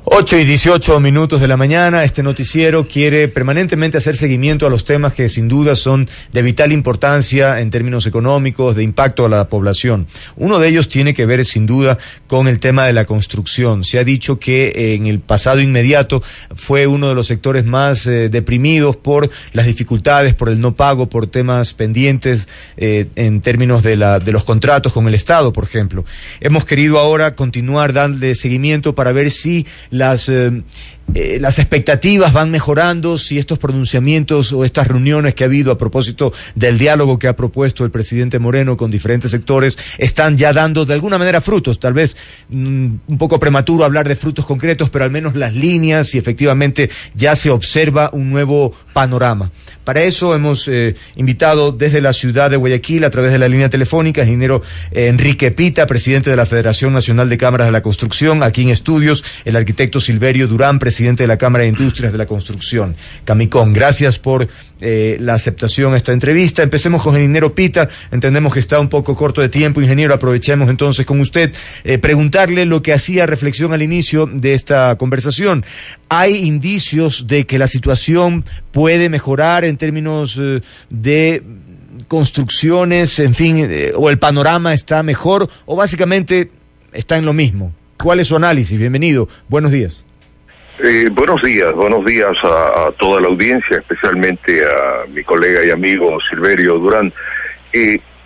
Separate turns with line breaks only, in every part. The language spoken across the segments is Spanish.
8:18 de la mañana, este noticiero quiere permanentemente hacer seguimiento a los temas que sin duda son de vital importancia en términos económicos, de impacto a la población. Uno de ellos tiene que ver sin duda con el tema de la construcción. Se ha dicho que en el pasado inmediato fue uno de los sectores más deprimidos por las dificultades, por el no pago, por temas pendientes en términos de los contratos con el Estado, por ejemplo. Hemos querido ahora continuar dándole seguimiento para ver si las expectativas van mejorando, si estos pronunciamientos o estas reuniones que ha habido a propósito del diálogo que ha propuesto el presidente Moreno con diferentes sectores están ya dando de alguna manera frutos. Tal vez un poco prematuro hablar de frutos concretos, pero al menos las líneas, y efectivamente ya se observa un nuevo panorama. Para eso hemos invitado desde la ciudad de Guayaquil, a través de la línea telefónica, al ingeniero Enrique Pita, presidente de la Federación Nacional de Cámaras de la Construcción, aquí en estudios, el arquitecto Silverio Durán, presidente de la Cámara de Industrias de la Construcción, Camicón. Gracias por la aceptación a esta entrevista. Empecemos con el ingeniero Pita. Entendemos que está un poco corto de tiempo, ingeniero. Aprovechemos entonces con usted, preguntarle lo que hacía reflexión al inicio de esta conversación. ¿Hay indicios de que la situación puede mejorar en términos de construcciones, en fin, o el panorama está mejor, o básicamente está en lo mismo? ¿Cuál es su análisis? Bienvenido. Buenos días.
Buenos días a toda la audiencia, especialmente a mi colega y amigo Silverio Durán.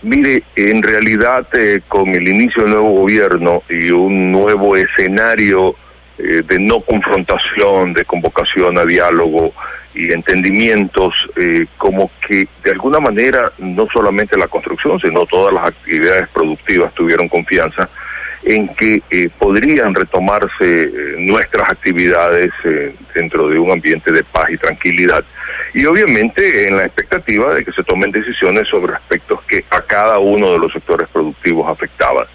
Mire, en realidad con el inicio del nuevo gobierno y un nuevo escenario de no confrontación, de convocación a diálogo y entendimientos, como que de alguna manera no solamente la construcción, sino todas las actividades productivas tuvieron confianza en que podrían retomarse nuestras actividades dentro de un ambiente de paz y tranquilidad, y obviamente en la expectativa de que se tomen decisiones sobre aspectos que a cada uno de los sectores productivos afectaban.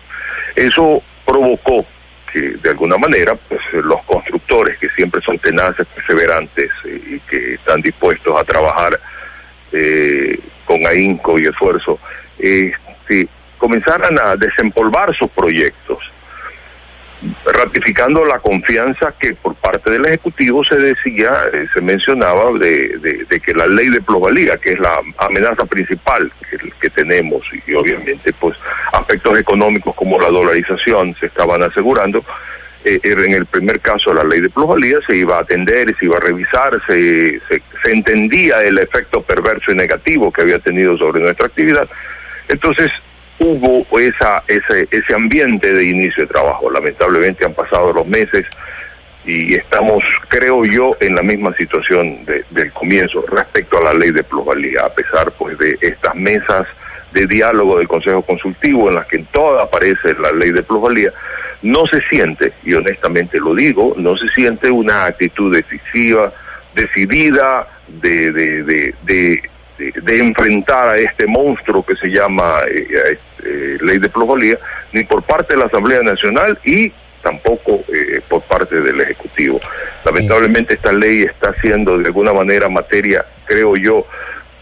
Eso provocó que de alguna manera pues los constructores, que siempre son tenaces, perseverantes y que están dispuestos a trabajar con ahínco y esfuerzo, comenzaran a desempolvar sus proyectos, ratificando la confianza que por parte del Ejecutivo se decía, se mencionaba de que la ley de plusvalía, que es la amenaza principal que tenemos, y obviamente pues aspectos económicos como la dolarización se estaban asegurando. En el primer caso, la ley de plusvalía se iba a atender, se iba a revisar, se entendía el efecto perverso y negativo que había tenido sobre nuestra actividad. Entonces hubo ese ambiente de inicio de trabajo. Lamentablemente han pasado los meses y estamos, creo yo, en la misma situación del comienzo respecto a la ley de plusvalía, a pesar pues de estas mesas de diálogo del Consejo Consultivo en las que en toda aparece la ley de plusvalía. No se siente, y honestamente lo digo, no se siente una actitud decisiva, decidida de enfrentar a este monstruo que se llama ley de plusvalía, ni por parte de la Asamblea Nacional y tampoco por parte del Ejecutivo. Lamentablemente esta ley está siendo de alguna manera materia, creo yo,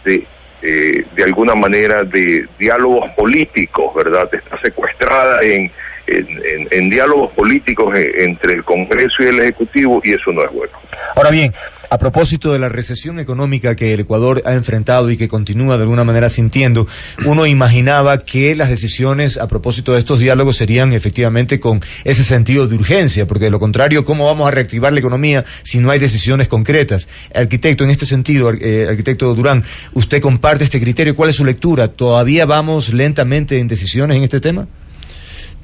de alguna manera de diálogos políticos, ¿verdad? Está secuestrada en diálogos políticos entre el Congreso y el Ejecutivo, y eso no es bueno.
Ahora bien, a propósito de la recesión económica que el Ecuador ha enfrentado y que continúa de alguna manera sintiendo, uno imaginaba que las decisiones a propósito de estos diálogos serían efectivamente con ese sentido de urgencia, porque de lo contrario, ¿cómo vamos a reactivar la economía si no hay decisiones concretas? Arquitecto, en este sentido, arquitecto Durán, ¿usted comparte este criterio? ¿Cuál es su lectura? ¿Todavía vamos lentamente en decisiones en este tema?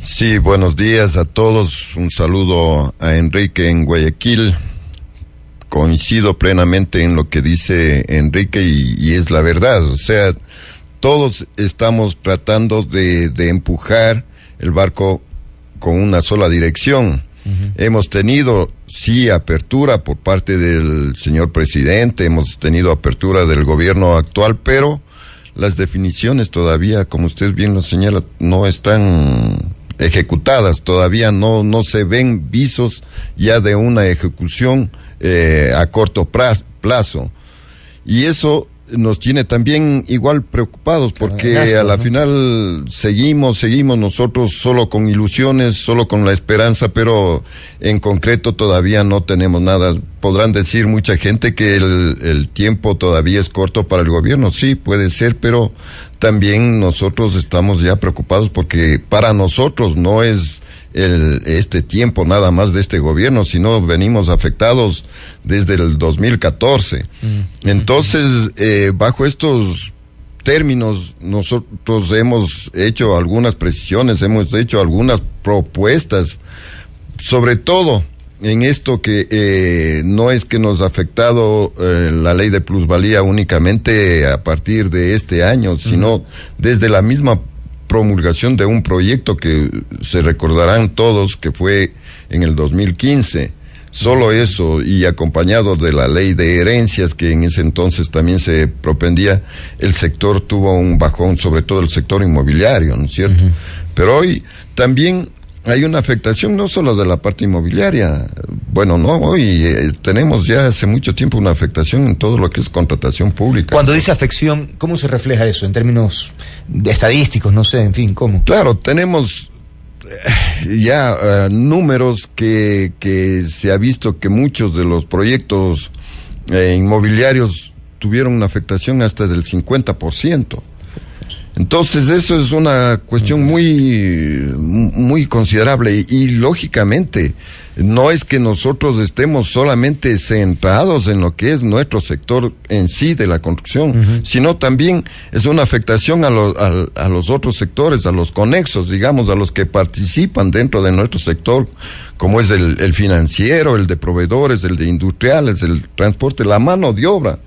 Sí, buenos días a todos. Un saludo a Enrique en Guayaquil. Coincido plenamente en lo que dice Enrique y es la verdad. O sea, todos estamos tratando de empujar el barco con una sola dirección. Hemos tenido, sí, apertura por parte del señor presidente, hemos tenido apertura del gobierno actual, pero las definiciones todavía, como usted bien lo señala, no están ejecutadas, todavía no se ven visos ya de una ejecución a corto plazo, y eso nos tiene también igual preocupados, porque a la final seguimos nosotros solo con ilusiones, solo con la esperanza, pero en concreto todavía no tenemos nada. Podrán decir mucha gente que el tiempo todavía es corto para el gobierno, sí, puede ser, pero también nosotros estamos ya preocupados porque para nosotros no es este tiempo nada más de este gobierno, sino venimos afectados desde el 2014. Entonces, bajo estos términos, nosotros hemos hecho algunas precisiones, hemos hecho algunas propuestas, sobre todo en esto que no es que nos ha afectado la ley de plusvalía únicamente a partir de este año, sino desde la misma promulgación de un proyecto que se recordarán todos que fue en el 2015. Solo eso, y acompañado de la ley de herencias, que en ese entonces también se propendía, el sector tuvo un bajón, sobre todo el sector inmobiliario, ¿no es cierto? Pero hoy también hay una afectación no solo de la parte inmobiliaria. Bueno, no, hoy tenemos ya hace mucho tiempo una afectación en todo lo que es contratación pública.
Cuando dice afección, ¿cómo se refleja eso? En términos estadísticos, no sé, en fin, ¿cómo?
Claro, tenemos ya números que se ha visto que muchos de los proyectos inmobiliarios tuvieron una afectación hasta del 50%. Entonces eso es una cuestión muy considerable y lógicamente no es que nosotros estemos solamente centrados en lo que es nuestro sector en sí de la construcción, sino también es una afectación a los otros sectores, a los conexos, digamos, a los que participan dentro de nuestro sector, como es el financiero, el de proveedores, el de industriales, el transporte, la mano de obra.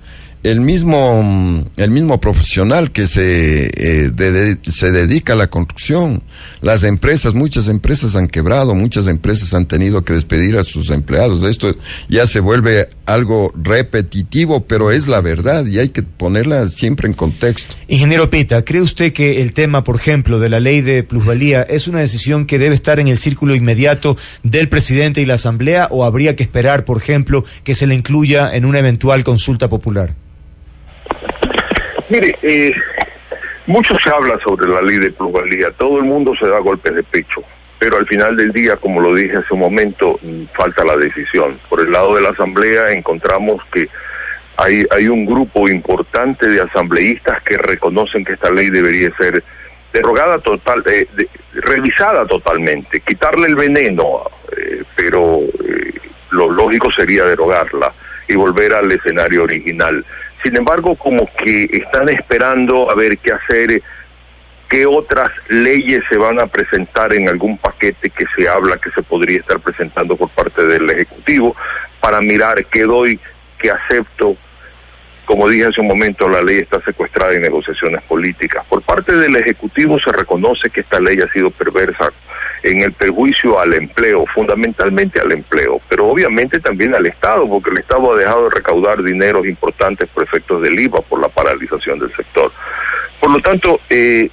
El mismo profesional que se dedica a la construcción, las empresas, muchas empresas han quebrado, muchas empresas han tenido que despedir a sus empleados. Esto ya se vuelve algo repetitivo, pero es la verdad y hay que ponerla siempre en contexto.
Ingeniero Pita, ¿cree usted que el tema, por ejemplo, de la ley de plusvalía es una decisión que debe estar en el círculo inmediato del presidente y la Asamblea, o habría que esperar, por ejemplo, que se le incluya en una eventual consulta popular?
Mire, mucho se habla sobre la ley de plusvalía, todo el mundo se da golpes de pecho, pero al final del día, como lo dije hace un momento, falta la decisión. Por el lado de la Asamblea encontramos que hay un grupo importante de asambleístas que reconocen que esta ley debería ser derogada revisada totalmente, quitarle el veneno, pero lo lógico sería derogarla y volver al escenario original. Sin embargo, como que están esperando a ver qué hacer, qué otras leyes se van a presentar en algún paquete que se habla que se podría estar presentando por parte del Ejecutivo, para mirar qué doy, qué acepto. Como dije hace un momento, la ley está secuestrada en negociaciones políticas. Por parte del Ejecutivo se reconoce que esta ley ha sido perversa en el perjuicio al empleo, fundamentalmente al empleo, pero obviamente también al Estado, porque el Estado ha dejado de recaudar dineros importantes por efectos del IVA, por la paralización del sector. Por lo tanto,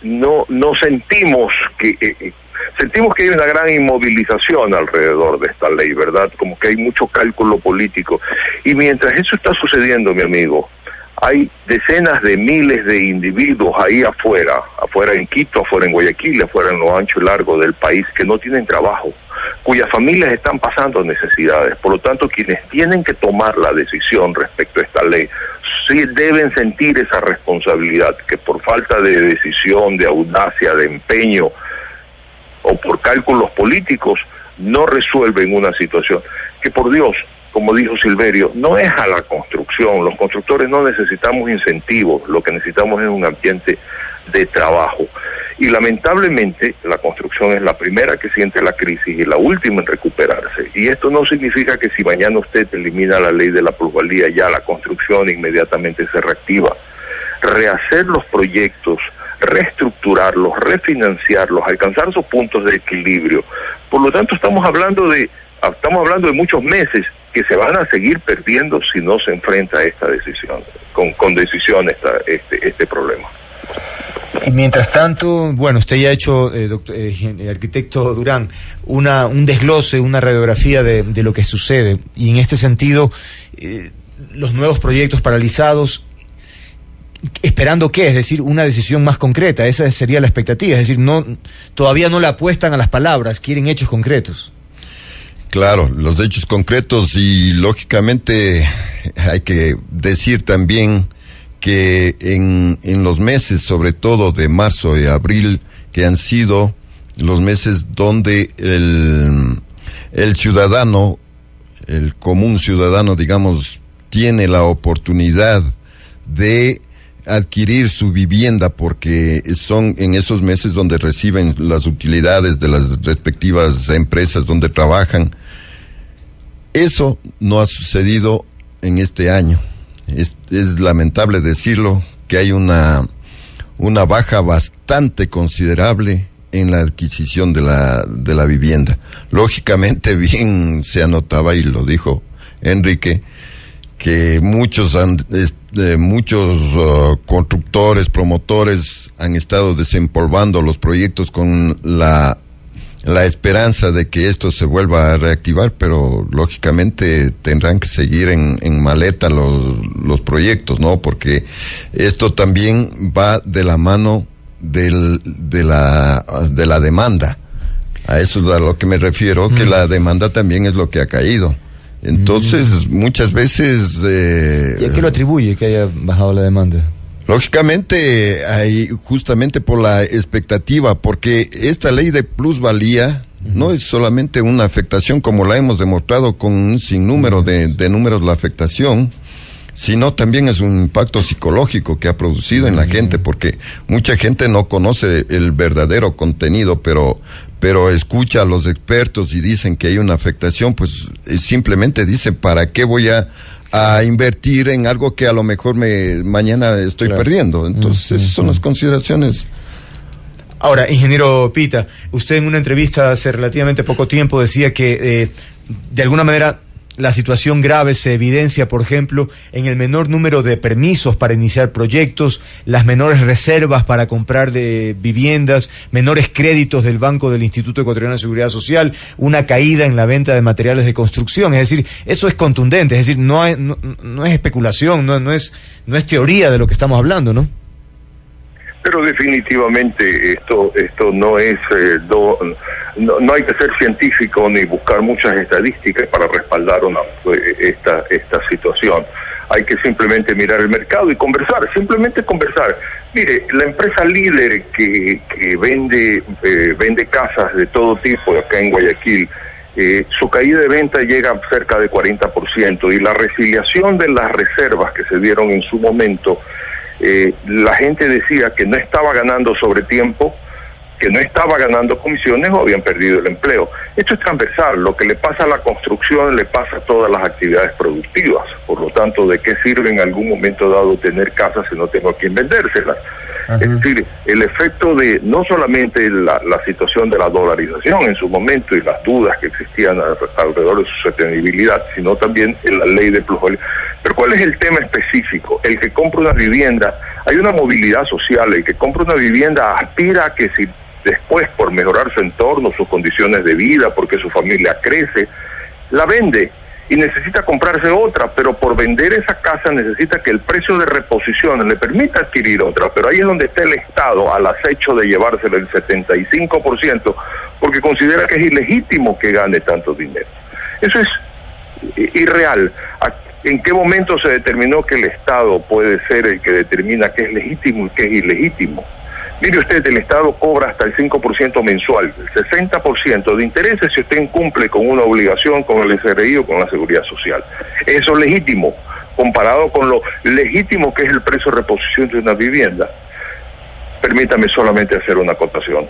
no sentimos que hay una gran inmovilización alrededor de esta ley, ¿verdad? Como que hay mucho cálculo político. Y mientras eso está sucediendo, mi amigo, hay decenas de miles de individuos ahí afuera en Quito, afuera en Guayaquil, afuera en lo ancho y largo del país, que no tienen trabajo, cuyas familias están pasando necesidades. Por lo tanto, quienes tienen que tomar la decisión respecto a esta ley, sí deben sentir esa responsabilidad, que por falta de decisión, de audacia, de empeño, o por cálculos políticos, no resuelven una situación que, por Dios, como dijo Silverio, no es a la construcción. Los constructores no necesitamos incentivos, lo que necesitamos es un ambiente de trabajo. Y lamentablemente la construcción es la primera que siente la crisis y la última en recuperarse. Y esto no significa que si mañana usted elimina la ley de la plusvalía, ya la construcción inmediatamente se reactiva. Rehacer los proyectos, reestructurarlos, refinanciarlos, alcanzar sus puntos de equilibrio. Por lo tanto, estamos hablando de muchos meses que se van a seguir perdiendo si no se enfrenta a esta decisión, con decisión este problema.
Y mientras tanto, bueno, usted ya ha hecho, arquitecto Durán, un desglose, una radiografía de lo que sucede, y en este sentido, los nuevos proyectos paralizados, ¿esperando qué? Es decir, una decisión más concreta, esa sería la expectativa, es decir, todavía no le apuestan a las palabras, quieren hechos concretos.
Claro, los hechos concretos, y lógicamente hay que decir también que en los meses, sobre todo de marzo y abril, que han sido los meses donde el ciudadano, el común ciudadano, digamos, tiene la oportunidad de adquirir su vivienda, porque son en esos meses donde reciben las utilidades de las respectivas empresas donde trabajan. Eso no ha sucedido en este año. Es lamentable decirlo, que hay una baja bastante considerable en la adquisición de la vivienda. Lógicamente, bien se anotaba, y lo dijo Enrique, que muchos constructores, promotores han estado desempolvando los proyectos con la esperanza de que esto se vuelva a reactivar, pero lógicamente tendrán que seguir en maleta los proyectos, ¿no? Porque esto también va de la mano de la demanda. A eso es a lo que me refiero, que la demanda también es lo que ha caído. Entonces, muchas veces...
¿Y a qué lo atribuye que haya bajado la demanda?
Lógicamente, justamente por la expectativa, porque esta ley de plusvalía no es solamente una afectación, como la hemos demostrado con un sinnúmero de números la afectación, sino también es un impacto psicológico que ha producido en la gente, porque mucha gente no conoce el verdadero contenido, pero escucha a los expertos y dicen que hay una afectación, pues simplemente dicen, ¿para qué voy a invertir en algo que a lo mejor mañana estoy perdiendo? Entonces, esas son las consideraciones.
Ahora, ingeniero Pita, usted en una entrevista hace relativamente poco tiempo decía que de alguna manera la situación grave se evidencia, por ejemplo, en el menor número de permisos para iniciar proyectos, las menores reservas para comprar de viviendas, menores créditos del Banco del Instituto Ecuatoriano de Seguridad Social, una caída en la venta de materiales de construcción. Es decir, eso es contundente, es decir, no es especulación, no es teoría de lo que estamos hablando, ¿no?
Pero definitivamente esto no es no hay que ser científico ni buscar muchas estadísticas para respaldar esta situación. Hay que simplemente mirar el mercado y conversar, simplemente conversar. Mire, la empresa líder que vende casas de todo tipo acá en Guayaquil, su caída de venta llega a cerca de 40%, y la resiliación de las reservas que se dieron en su momento, la gente decía que no estaba ganando sobre tiempo, que no estaba ganando comisiones o habían perdido el empleo. Esto es transversal, lo que le pasa a la construcción le pasa a todas las actividades productivas. Por lo tanto, ¿de qué sirve en algún momento dado tener casas si no tengo a quién vendérselas? Es decir, el efecto de no solamente la situación de la dolarización en su momento y las dudas que existían alrededor de su sostenibilidad, sino también en la ley de plusvalía. Pero ¿cuál es el tema específico? El que compra una vivienda, hay una movilidad social, el que compra una vivienda aspira a que si después, por mejorar su entorno, sus condiciones de vida, porque su familia crece, la vende y necesita comprarse otra, pero por vender esa casa necesita que el precio de reposición le permita adquirir otra, pero ahí es donde está el Estado al acecho de llevárselo el 75%, porque considera que es ilegítimo que gane tanto dinero. Eso es irreal. ¿En qué momento se determinó que el Estado puede ser el que determina qué es legítimo y qué es ilegítimo? Mire usted, el Estado cobra hasta el 5% mensual, el 60% de intereses si usted incumple con una obligación con el SRI o con la Seguridad Social. Eso es legítimo, comparado con lo legítimo que es el precio de reposición de una vivienda. Permítame solamente hacer una acotación.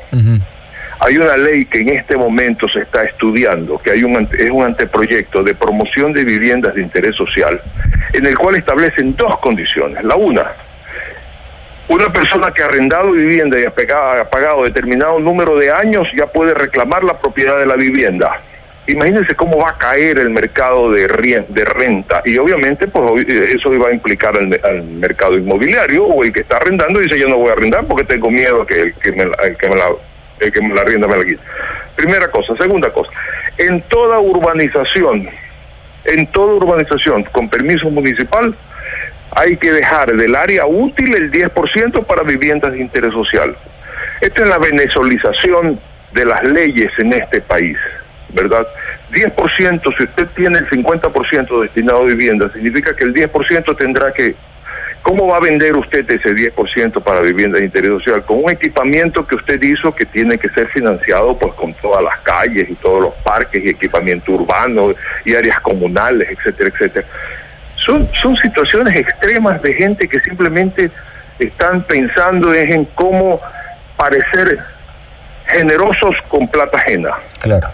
Hay una ley que en este momento se está estudiando, que es un anteproyecto de promoción de viviendas de interés social, en el cual establecen dos condiciones. Una persona que ha arrendado vivienda y ha pagado determinado número de años ya puede reclamar la propiedad de la vivienda. Imagínense cómo va a caer el mercado de renta, y obviamente pues eso iba a implicar al mercado inmobiliario, o el que está arrendando dice: yo no voy a arrendar porque tengo miedo a que el que me la arrienda me la quite. Primera cosa. Segunda cosa, en toda urbanización con permiso municipal hay que dejar del área útil el 10% para viviendas de interés social. Esta es la venezolización de las leyes en este país, ¿verdad? 10%, si usted tiene el 50% destinado a vivienda, significa que el 10% tendrá que... ¿Cómo va a vender usted ese 10% para vivienda de interés social? Con un equipamiento que usted hizo que tiene que ser financiado pues con todas las calles y todos los parques y equipamiento urbano y áreas comunales, etcétera, etcétera. Son situaciones extremas de gente que simplemente están pensando en cómo parecer generosos con plata ajena.
Claro.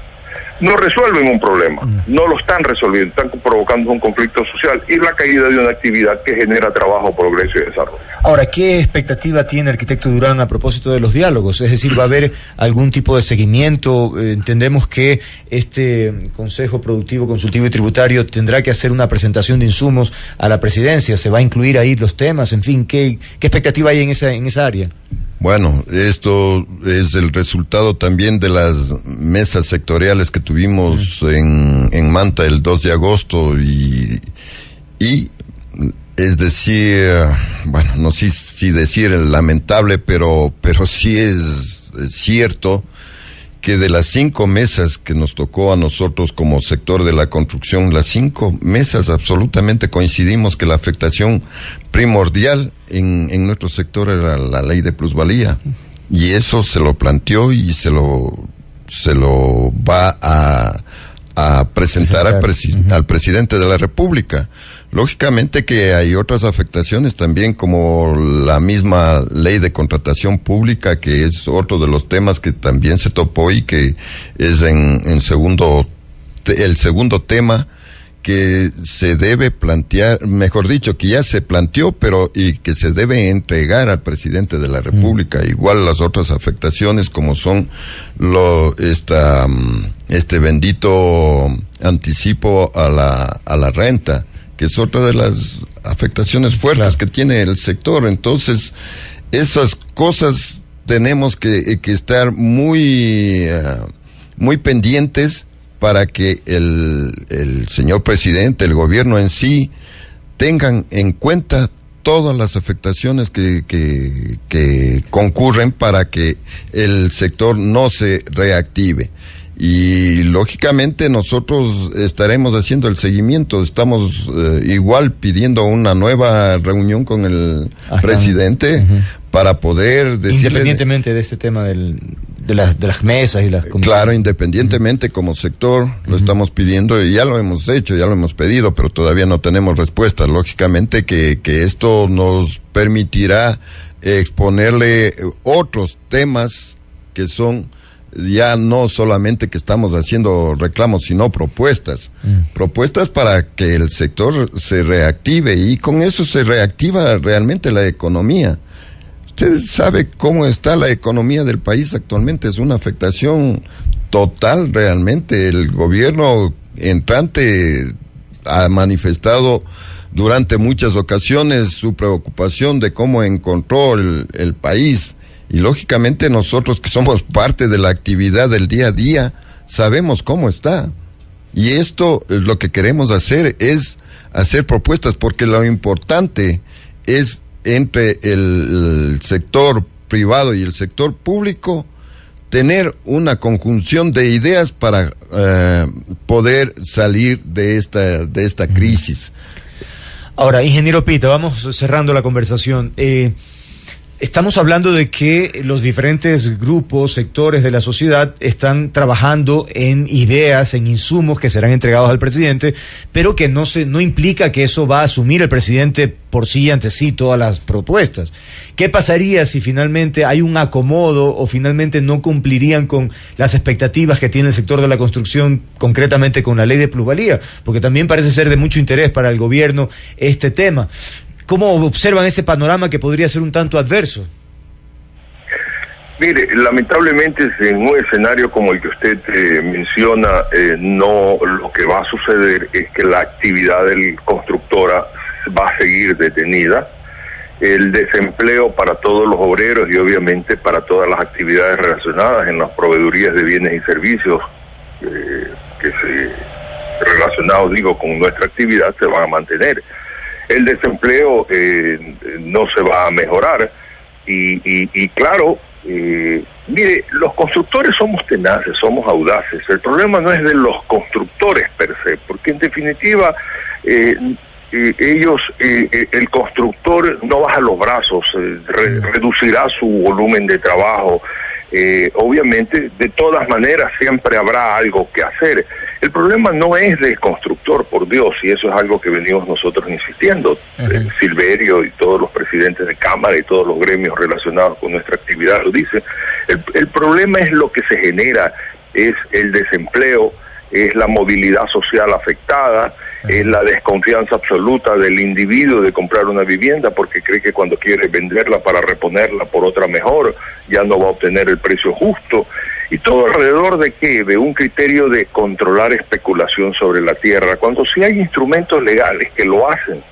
No resuelven un problema, no lo están resolviendo, están provocando un conflicto social y la caída de una actividad que genera trabajo, progreso y desarrollo.
Ahora, ¿qué expectativa tiene arquitecto Durán a propósito de los diálogos? Es decir, ¿va a haber algún tipo de seguimiento? Entendemos que este Consejo Productivo, Consultivo y Tributario tendrá que hacer una presentación de insumos a la presidencia, ¿se va a incluir ahí los temas? En fin, ¿qué expectativa hay en esa área?
Bueno, esto es el resultado también de las mesas sectoriales que tuvimos en Manta el 2 de agosto y es decir, bueno, no sé si decir lamentable, pero sí es cierto que de las 5 mesas que nos tocó a nosotros como sector de la construcción, las 5 mesas absolutamente coincidimos que la afectación primordial en nuestro sector era la ley de plusvalía, y eso se lo planteó y se lo va a presentar al presidente de la República. Lógicamente que hay otras afectaciones también, como la misma ley de contratación pública, que es otro de los temas que también se topó y que es el segundo tema que se debe plantear, mejor dicho, que ya se planteó, pero y que se debe entregar al presidente de la República. Igual las otras afectaciones como son este bendito anticipo a la renta, que es otra de las afectaciones fuertes que tiene el sector. Entonces, esas cosas tenemos que estar muy pendientes para que el señor presidente, el gobierno en sí, tengan en cuenta todas las afectaciones que concurren para que el sector no se reactive. Y lógicamente nosotros estaremos haciendo el seguimiento, estamos igual pidiendo una nueva reunión con el presidente para poder decirle...
Independientemente de este tema de las mesas y las comisiones.
Claro, independientemente como sector lo estamos pidiendo y ya lo hemos hecho, ya lo hemos pedido, pero todavía no tenemos respuesta. Lógicamente que esto nos permitirá exponerle otros temas que son... ya no solamente que estamos haciendo reclamos, sino propuestas. Propuestas para que el sector se reactive, y con eso se reactiva realmente la economía. Usted sabe cómo está la economía del país actualmente, es una afectación total realmente. El gobierno entrante ha manifestado durante muchas ocasiones su preocupación de cómo encontró el país. Y lógicamente nosotros que somos parte de la actividad del día a día, sabemos cómo está. Y esto, lo que queremos hacer es hacer propuestas, porque lo importante es entre el sector privado y el sector público tener una conjunción de ideas para poder salir de esta crisis.
Ahora, ingeniero Pita, vamos cerrando la conversación. Estamos hablando de que los diferentes grupos, sectores de la sociedad están trabajando en ideas, en insumos que serán entregados al presidente, pero que no implica que eso va a asumir el presidente por sí, ante sí, todas las propuestas. ¿Qué pasaría si finalmente hay un acomodo o finalmente no cumplirían con las expectativas que tiene el sector de la construcción, concretamente con la ley de plusvalía? Porque también parece ser de mucho interés para el gobierno este tema. ¿Cómo observan ese panorama que podría ser un tanto adverso?
Mire, lamentablemente en un escenario como el que usted menciona, no, lo que va a suceder es que la actividad del constructora va a seguir detenida. El desempleo para todos los obreros y obviamente para todas las actividades relacionadas en las proveedurías de bienes y servicios relacionados, con nuestra actividad, se van a mantener. el desempleo no se va a mejorar. Y claro, mire, los constructores somos tenaces, somos audaces. El problema no es de los constructores per se, porque en definitiva ellos, el constructor no baja los brazos, reducirá su volumen de trabajo. Obviamente, de todas maneras, siempre habrá algo que hacer. El problema no es del constructor, por Dios, y eso es algo que venimos nosotros insistiendo. Silverio y todos los presidentes de Cámara y todos los gremios relacionados con nuestra actividad lo dicen. El problema es lo que se genera, es el desempleo, es la movilidad social afectada, es la desconfianza absoluta del individuo de comprar una vivienda porque cree que cuando quiere venderla para reponerla por otra mejor, ya no va a obtener el precio justo. Y todo alrededor de qué, de un criterio de controlar especulación sobre la tierra, cuando sí hay instrumentos legales que lo hacen.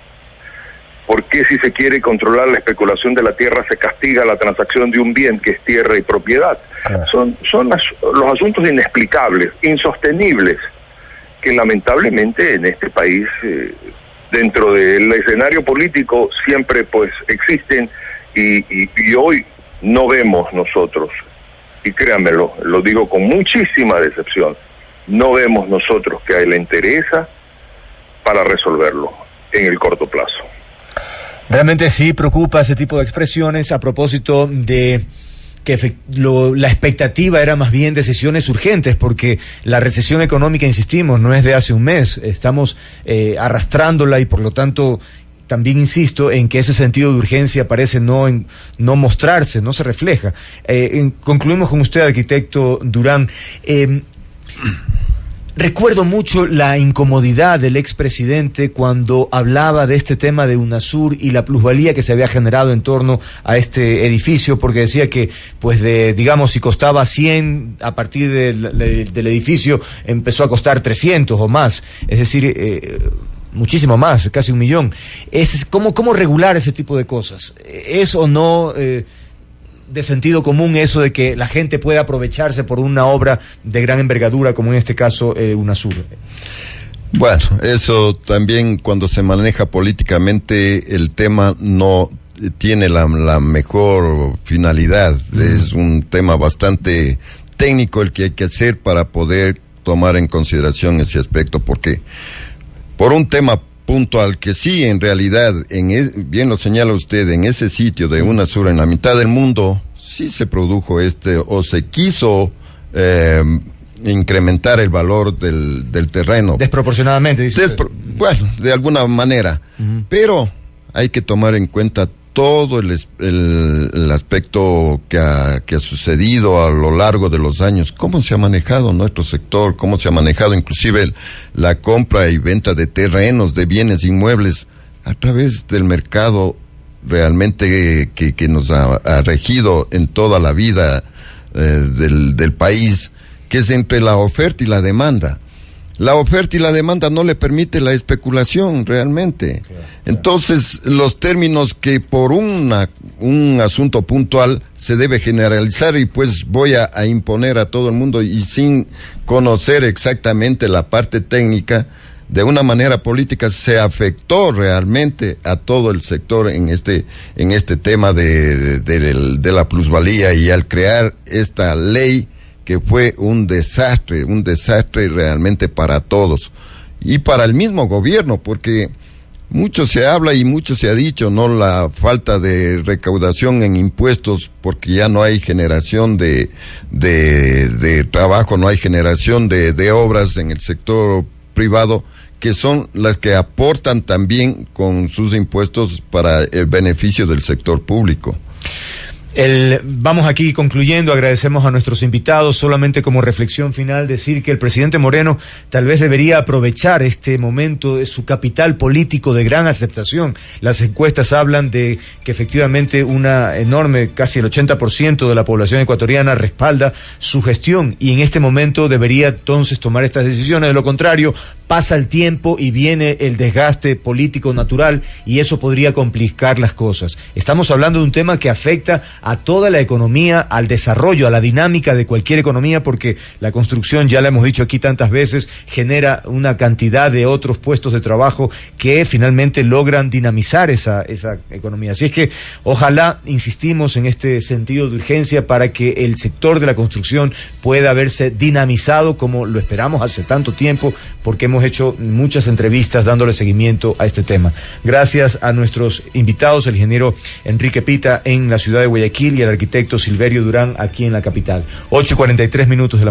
¿Por qué si se quiere controlar la especulación de la tierra se castiga la transacción de un bien que es tierra y propiedad? Claro. Son los asuntos inexplicables, insostenibles, que lamentablemente en este país, dentro del escenario político, siempre pues existen y hoy no vemos nosotros, y créanmelo, lo digo con muchísima decepción, no vemos nosotros que le interesa para resolverlo en el corto plazo.
Realmente sí preocupa ese tipo de expresiones a propósito de que la expectativa era más bien decisiones urgentes, porque la recesión económica, insistimos, no es de hace un mes, estamos arrastrándola y por lo tanto también insisto en que ese sentido de urgencia parece no mostrarse, no se refleja. Concluimos con usted, arquitecto Durán. Recuerdo mucho la incomodidad del expresidente cuando hablaba de este tema de UNASUR y la plusvalía que se había generado en torno a este edificio, porque decía que, pues, digamos, si costaba 100, a partir del edificio empezó a costar 300 o más, es decir, muchísimo más, casi 1 millón. ¿Cómo regular ese tipo de cosas? ¿Es o no de sentido común eso de que la gente puede aprovecharse por una obra de gran envergadura, como en este caso UNASUR?
Bueno, eso también cuando se maneja políticamente el tema no tiene la mejor finalidad. Es un tema bastante técnico el que hay que hacer para poder tomar en consideración ese aspecto, porque por un tema puntual que sí, en realidad, bien lo señala usted, en ese sitio de UNASUR, en la mitad del mundo, sí se produjo o se quiso incrementar el valor del terreno.
Desproporcionadamente, dice usted.
Bueno, de alguna manera, pero hay que tomar en cuenta todo el aspecto que ha sucedido a lo largo de los años, cómo se ha manejado nuestro sector, cómo se ha manejado inclusive la compra y venta de terrenos, de bienes inmuebles, a través del mercado realmente que nos ha regido en toda la vida del país, que es entre la oferta y la demanda. La oferta y la demanda no le permite la especulación realmente. Claro. Entonces, los términos que por un asunto puntual se debe generalizar y pues voy a imponer a todo el mundo y sin conocer exactamente la parte técnica, de una manera política se afectó realmente a todo el sector en este tema de la plusvalía, y al crear esta ley que fue un desastre realmente para todos y para el mismo gobierno, porque mucho se habla y mucho se ha dicho, ¿no? La falta de recaudación en impuestos, porque ya no hay generación de trabajo, no hay generación de obras en el sector privado, que son las que aportan también con sus impuestos para el beneficio del sector público.
Vamos aquí concluyendo, agradecemos a nuestros invitados. Solamente como reflexión final decir que el presidente Moreno tal vez debería aprovechar este momento de su capital político de gran aceptación. Las encuestas hablan de que efectivamente una enorme, casi el 80% de la población ecuatoriana respalda su gestión, y en este momento debería entonces tomar estas decisiones. De lo contrario, pasa el tiempo y viene el desgaste político natural, y eso podría complicar las cosas. Estamos hablando de un tema que afecta a toda la economía, al desarrollo, a la dinámica de cualquier economía, porque la construcción, ya lo hemos dicho aquí tantas veces, genera una cantidad de otros puestos de trabajo que finalmente logran dinamizar esa economía. Así es que ojalá, insistimos en este sentido de urgencia para que el sector de la construcción pueda verse dinamizado como lo esperamos hace tanto tiempo, porque hemos hecho muchas entrevistas dándole seguimiento a este tema. Gracias a nuestros invitados, el ingeniero Enrique Pita en la ciudad de Guayaquil y el arquitecto Silverio Durán aquí en la capital. 8:43 de la mañana.